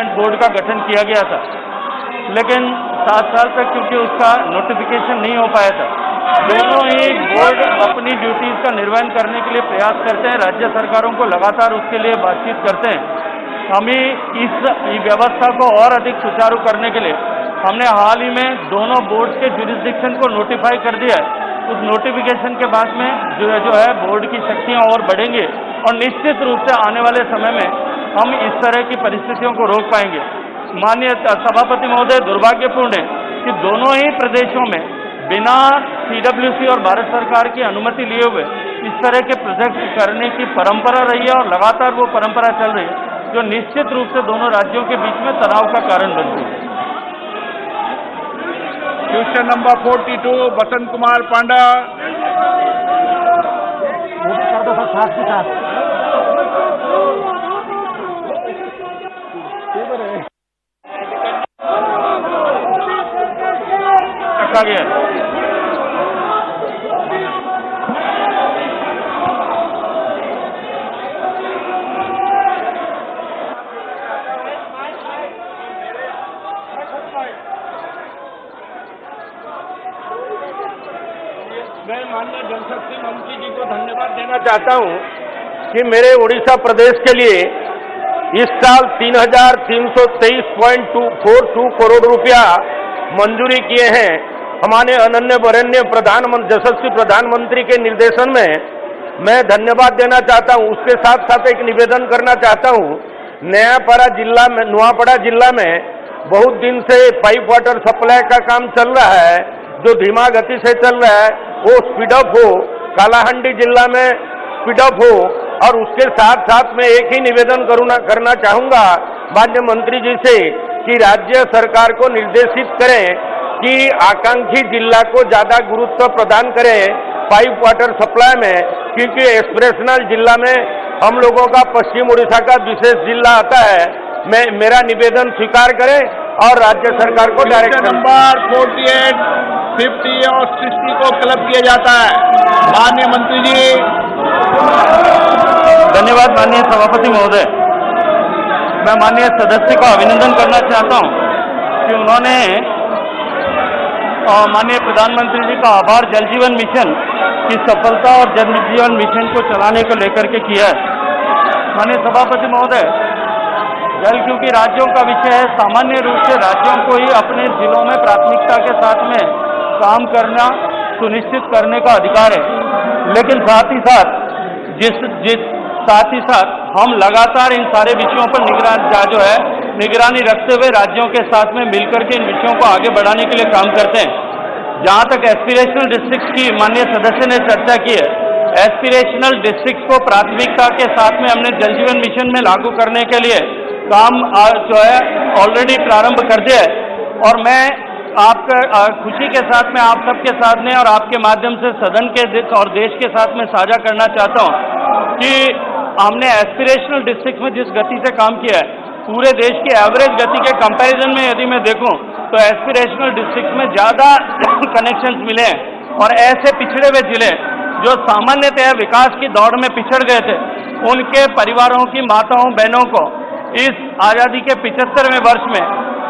Board का गठन किया गया था, लेकिन 7 साल तक क्योंकि उसका नोटिफिकेशन नहीं हो पाया था। दोनों ही बोर्ड अपनी ड्यूटीज का निर्वहन करने के लिए प्रयास करते हैं, राज्य सरकारों को लगातार उसके लिए बातचीत करते हैं। हमें इस व्यवस्था को और अधिक सुचारू करने के लिए हमने हाल ही में दोनों बोर्ड के जुरिस्डिक्शन को नोटिफाई कर दिया है। उस नोटिफिकेशन के बाद में जो है बोर्ड की शक्तियां और बढ़ेंगी और निश्चित रूप से आने वाले समय में हम इस तरह की परिस्थितियों को रोक पाएंगे। माननीय सभापति महोदय, दुर्भाग्यपूर्ण है कि दोनों ही प्रदेशों में बिना सीडब्ल्यूसी और भारत सरकार की अनुमति लिए हुए इस तरह के प्रोजेक्ट करने की परंपरा रही है और लगातार वो परंपरा चल रही है, जो निश्चित रूप से दोनों राज्यों के बीच में तनाव का कारण बनती है। Question number 42 Basant Kumar Panda. रखा गया है। मैं माननीय जनशक्ति मंत्री जी को धन्यवाद देना चाहता हूं कि मेरे उड़ीसा प्रदेश के लिए इस साल 3,323.42 करोड़ रुपया मंजूरी किए हैं। हमारे अनन्य वरेण्य यशस्वी प्रधानमंत्री के निर्देशन में मैं धन्यवाद देना चाहता हूं। उसके साथ साथ एक निवेदन करना चाहता हूं। नुआपड़ा जिला में बहुत दिन से पाइप वाटर सप्लाई का काम चल रहा है, जो धीमा गति से चल रहा है वो स्पीडअप हो, कालाहांडी जिला में स्पीडअप हो। और उसके साथ साथ मैं एक ही निवेदन करना चाहूंगा माननीय मंत्री जी से कि राज्य सरकार को निर्देशित करें कि आकांक्षी जिला को ज्यादा गुरुत्व प्रदान करें पाइप वाटर सप्लाई में, क्योंकि एक्सप्रेशनल जिला में हम लोगों का पश्चिम उड़ीसा का विशेष जिला आता है। मेरा निवेदन स्वीकार करें और राज्य सरकार को डायरेक्ट नंबर 48, 50 और 60 को क्लब किया जाता है। माननीय मंत्री जी। धन्यवाद माननीय सभापति महोदय। मैं माननीय सदस्य का अभिनंदन करना चाहता हूं कि उन्होंने माननीय प्रधानमंत्री जी का आभार जल जीवन मिशन की सफलता और जल जीवन मिशन को चलाने को लेकर के किया है। माननीय सभापति महोदय, जल क्योंकि राज्यों का विषय है, सामान्य रूप से राज्यों को ही अपने जिलों में प्राथमिकता के साथ में काम करना सुनिश्चित करने का अधिकार है, लेकिन साथ ही साथ हम लगातार इन सारे विषयों पर निगरानी रखते हुए राज्यों के साथ में मिलकर के इन विषयों को आगे बढ़ाने के लिए काम करते हैं। जहां तक एस्पिरेशनल डिस्ट्रिक्ट की माननीय सदस्य ने चर्चा की है, एस्पिरेशनल डिस्ट्रिक्ट को प्राथमिकता के साथ में हमने जल जीवन मिशन में लागू करने के लिए काम ऑलरेडी प्रारंभ कर दिया है। और मैं आपका खुशी के साथ में आप सबके साथ में और आपके माध्यम से सदन के और देश के साथ में साझा करना चाहता हूं कि हमने एस्पिरेशनल डिस्ट्रिक्ट में जिस गति से काम किया है, पूरे देश की एवरेज गति के कंपैरिजन में यदि मैं देखूं तो एस्पिरेशनल डिस्ट्रिक्ट में ज्यादा कनेक्शंस मिले हैं। और ऐसे पिछड़े हुए जिले जो सामान्यतः विकास की दौड़ में पिछड़ गए थे, उनके परिवारों की माताओं बहनों को इस आजादी के 75वें वर्ष में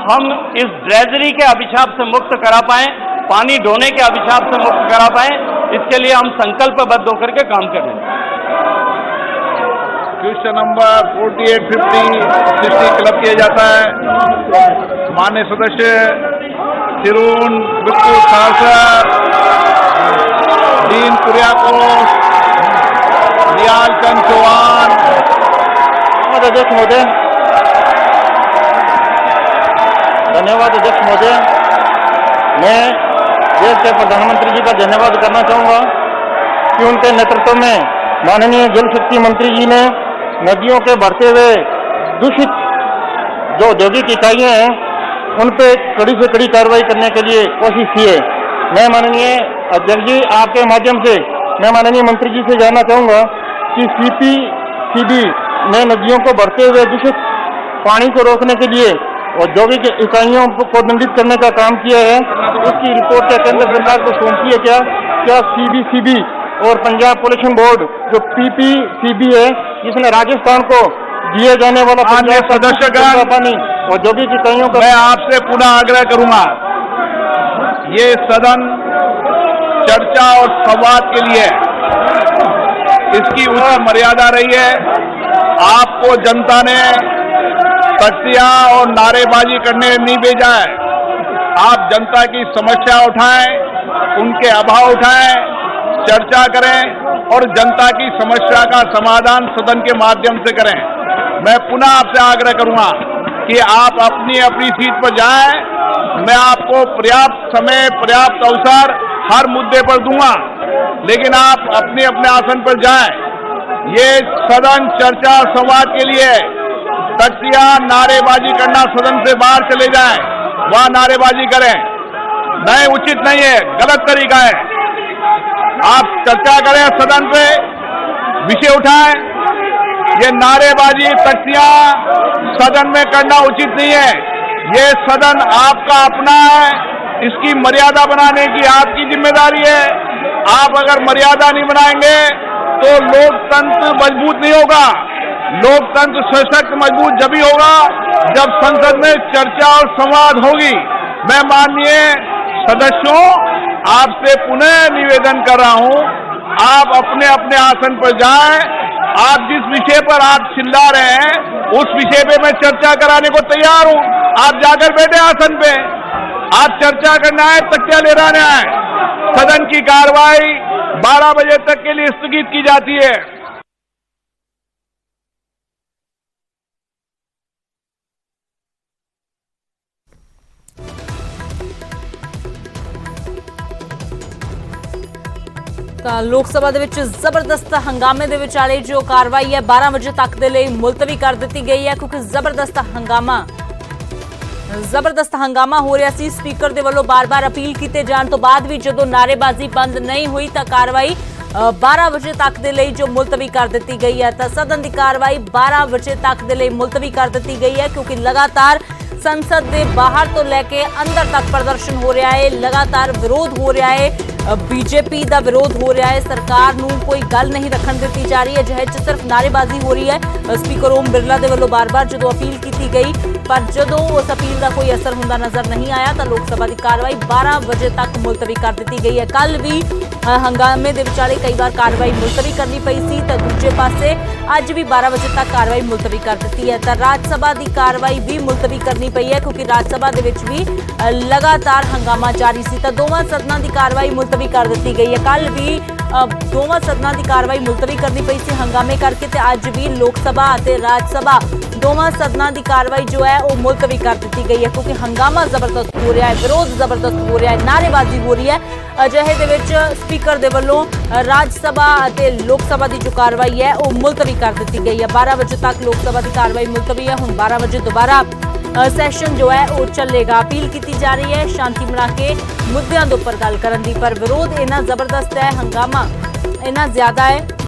हम इस ड्रेजरी के अभिशाप से मुक्त करा पाएं, पानी ढोने के अभिशाप से मुक्त करा पाएं, इसके लिए हम संकल्पबद्ध होकर के काम कर रहे हैं। क्वेश्चन नंबर 48, 50, 60 क्लब किया जाता है। माननीय सदस्य तिरुन बिट्टू खालसा, दीन कुरियाकोस, नियाल चंद चौहान। अध्यक्ष महोदय, धन्यवाद अध्यक्ष महोदय। मैं देश के प्रधानमंत्री जी का धन्यवाद करना चाहूँगा कि उनके नेतृत्व में माननीय जल शक्ति मंत्री जी ने नदियों के बढ़ते हुए दूषित जो औद्योगिक इकाइयाँ हैं उन पे कड़ी से कड़ी कार्रवाई करने के लिए कोशिश की है। मैं माननीय अध्यक्ष जी आपके माध्यम से मैं माननीय मंत्री जी से जानना चाहूँगा कि CPCB ने नदियों को बढ़ते हुए दूषित पानी को रोकने के लिए औद्योगिक इकाइयों को दंडित करने का काम किया है। उसकी रिपोर्ट क्या केंद्र सरकार को सौंपी है? क्या CBCB और पंजाब पोल्यूशन बोर्ड जो PPCB है, जिसने राजस्थान को दिए जाने वाला माननीय सदस्यगण, पानी औद्योगिक इकाइयों का मैं आपसे पुनः आग्रह करूंगा, ये सदन चर्चा और संवाद के लिए इसकी उच्च मर्यादा रही है। आपको जनता ने तख्तियां और नारेबाजी करने नहीं भेजा है। आप जनता की समस्या उठाएं, उनके अभाव उठाएं, चर्चा करें और जनता की समस्या का समाधान सदन के माध्यम से करें। मैं पुनः आपसे आग्रह करूंगा कि आप अपनी अपनी सीट पर जाएं। मैं आपको पर्याप्त समय, पर्याप्त अवसर हर मुद्दे पर दूंगा, लेकिन आप अपने अपने आसन पर जाएं। ये सदन चर्चा संवाद के लिए तख्तियां नारेबाजी करना, सदन से बाहर चले जाएं, वहां नारेबाजी करें, नहीं, उचित नहीं है, गलत तरीका है। आप चर्चा करें, सदन पे विषय उठाएं। ये नारेबाजी, तख्तियां सदन में करना उचित नहीं है। ये सदन आपका अपना है, इसकी मर्यादा बनाने की आपकी जिम्मेदारी है। आप अगर मर्यादा नहीं बनाएंगे तो लोकतंत्र मजबूत नहीं होगा। लोकतंत्र सशक्त मजबूत जब ही होगा जब संसद में चर्चा और संवाद होगी। मैं माननीय सदस्यों आपसे पुनः निवेदन कर रहा हूं, आप अपने अपने आसन पर जाएं। आप जिस विषय पर आप चिल्ला रहे हैं उस विषय पे मैं चर्चा कराने को तैयार हूं। आप जाकर बैठे आसन पे, आप चर्चा करना है, तख्तियां ले रहना है। सदन की कार्रवाई 12 बजे तक के लिए स्थगित की जाती है। ਤਾਂ ਲੋਕ ਸਭਾ ਦੇ ਵਿੱਚ ਜ਼ਬਰਦਸਤ ਹੰਗਾਮੇ ਦੇ ਵਿਚਾਲੇ ਜੋ ਕਾਰਵਾਈ ਹੈ 12 ਵਜੇ ਤੱਕ ਦੇ ਲਈ ਮੁਲਤਵੀ ਕਰ ਦਿੱਤੀ ਗਈ ਹੈ ਕਿਉਂਕਿ ਜ਼ਬਰਦਸਤ ਹੰਗਾਮਾ ਹੋ ਰਿਹਾ ਸੀ। ਸਪੀਕਰ ਦੇ ਵੱਲੋਂ ਬਾਰ-ਬਾਰ ਅਪੀਲ ਕੀਤੇ ਜਾਣ ਤੋਂ ਬਾਅਦ ਵੀ ਜਦੋਂ ਨਾਅਰੇਬਾਜ਼ੀ ਬੰਦ ਨਹੀਂ ਹੋਈ ਤਾਂ ਕਾਰਵਾਈ 12 ਵਜੇ ਤੱਕ ਦੇ ਲਈ ਜੋ ਮੁਲਤਵੀ ਕਰ ਦਿੱਤੀ ਗਈ ਹੈ। ਤਾਂ ਸਦਨ ਦੀ ਕਾਰਵਾਈ 12 ਵਜੇ ਤੱਕ ਦੇ ਲਈ ਮੁਲਤਵੀ ਕਰ ਦਿੱਤੀ ਗਈ ਹੈ ਕਿਉਂਕਿ ਲਗਾਤਾਰ संसद के बाहर तो लेके अंदर तक प्रदर्शन हो रहा है, लगातार विरोध हो रहा है, बीजेपी का विरोध हो रहा है, सरकार नूं कोई गल नहीं रखण दी जा रही है, जहज सिर्फ नारेबाजी हो रही है। स्पीकर ओम बिरला के वल्लों बार बार जो अपील की गई पर जो उस अपील का कोई असर होंदा नजर नहीं आया तो लोक सभा की कार्रवाई 12 बजे तक मुलतवी कर दी गई है। कल भी हंगामे के विचाले कई बार कार्रवाई मुलतवी करनी पई सी तो दूजे पासे अज भी 12 बजे तक कार्रवाई मुलतवी कर दी है। तो राज सभा की कार्रवाई भी मुलतवी करनी पई है क्योंकि राज सभा दे विच भी लगातार हंगामा जारी सी तो दोवां सदनां की कार्रवाई मुलतवी कर दी गई है। कल भी दोवां सदनां की कार्रवाई मुलतवी करनी पई सी हंगामे करके ते अज भी लोक सभा ते राज सभा दोवां सदनां की कार्रवाई जो है वो मुलतवी कर दी गई है क्योंकि हंगामा जबरदस्त हो रहा है, विरोध जबरदस्त हो रहा है, नारेबाजी हो रही है। अजिहे दे विच स्पीकर दे वल्लों राज सभा ते लोक सभा की जो कार्रवाई है वो मुलतवी कर दी गई है। 12 बजे तक लोक सभा की कार्रवाई मुलतवी है। हुण 12 बजे दोबारा सैशन जो है वो चलेगा। अपील की जा रही है शांति बना के मुद्दों के उपर गल करन दी पर विरोध इन्ना जबरदस्त है, हंगामा इन्ना ज्यादा है